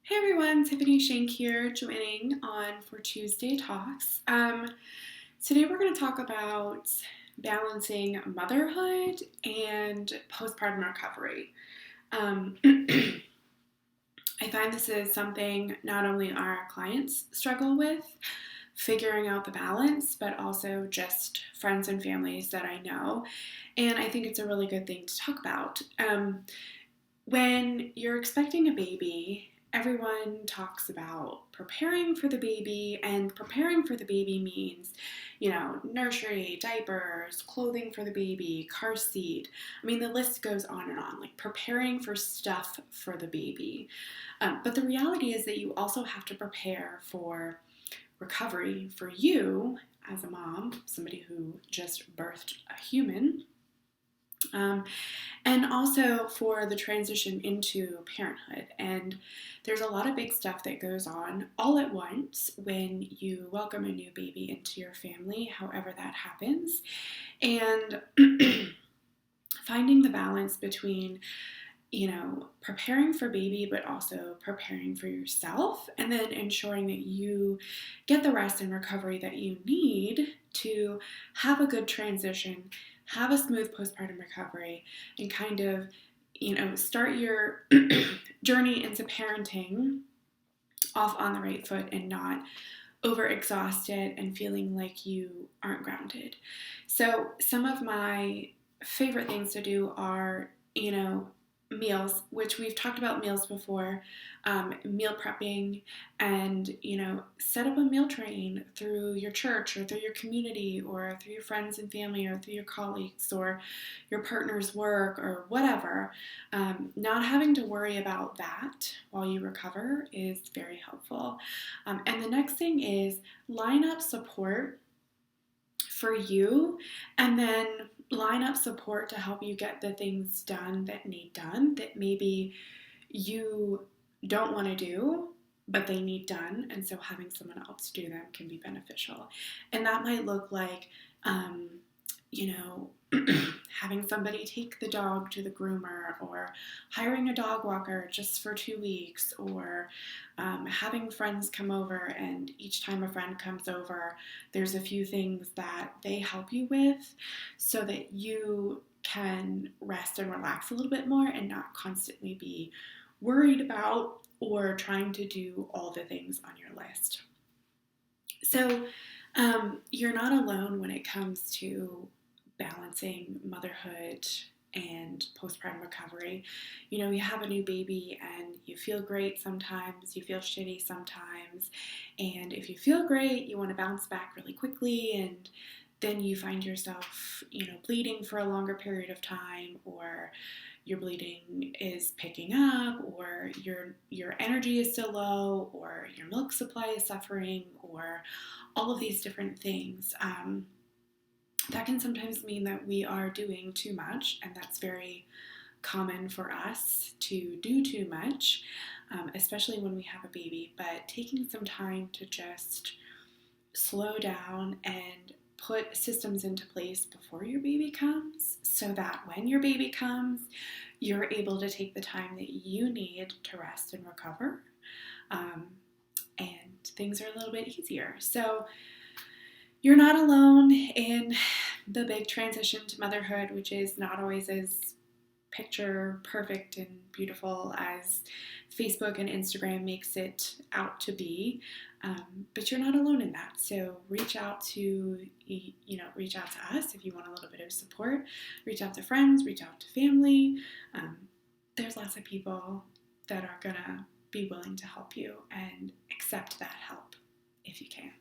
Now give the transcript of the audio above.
Hey everyone, Tiffany Shank here, joining on for Tuesday Talks. Today we're going to talk about balancing motherhood and postpartum recovery. Um, I find this is something not only our clients struggle with, figuring out the balance, but also just friends and families that I know. And I think it's a really good thing to talk about. When you're expecting a baby, everyone talks about preparing for the baby, and preparing for the baby means, nursery, diapers, clothing for the baby, car seat. I mean, the list goes on and on, like preparing for stuff for the baby. But the reality is that you also have to prepare for recovery for you as a mom, somebody who just birthed a human. Um, and also for the transition into parenthood. And there's a lot of big stuff that goes on all at once when you welcome a new baby into your family, however that happens. And finding the balance between preparing for baby, but also preparing for yourself, and then ensuring that you get the rest and recovery that you need to have a good transition, have a smooth postpartum recovery, and kind of, start your journey into parenting off on the right foot and not overexhausted and feeling like you aren't grounded. So some of my favorite things to do are, meals, which we've talked about meals before, meal prepping, and, set up a meal train through your church or through your community or through your friends and family or through your colleagues or your partner's work or whatever. Not having to worry about that while you recover is very helpful. And the next thing is line up support for you, and then line up support to help you get the things done that need done that maybe you don't want to do, but they need done. And so having someone else do them can be beneficial. And that might look like, having somebody take the dog to the groomer, or hiring a dog walker just for 2 weeks, or having friends come over, and each time a friend comes over, there's a few things that they help you with so that you can rest and relax a little bit more and not constantly be worried about or trying to do all the things on your list. So you're not alone when it comes to balancing motherhood and postpartum recovery. You have a new baby and you feel great sometimes, you feel shitty sometimes, and if you feel great, you want to bounce back really quickly, and then you find yourself, bleeding for a longer period of time, or your bleeding is picking up, or your energy is still low, or your milk supply is suffering, or all of these different things. That can sometimes mean that we are doing too much, and that's very common for us to do too much, especially when we have a baby. But taking some time to just slow down and put systems into place before your baby comes, so that when your baby comes, you're able to take the time that you need to rest and recover, and things are a little bit easier. So you're not alone in the big transition to motherhood, which is not always as picture perfect and beautiful as Facebook and Instagram makes it out to be. But you're not alone in that. So reach out to us if you want a little bit of support. Reach out to friends, reach out to family. There's lots of people that are gonna be willing to help you, and accept that help if you can.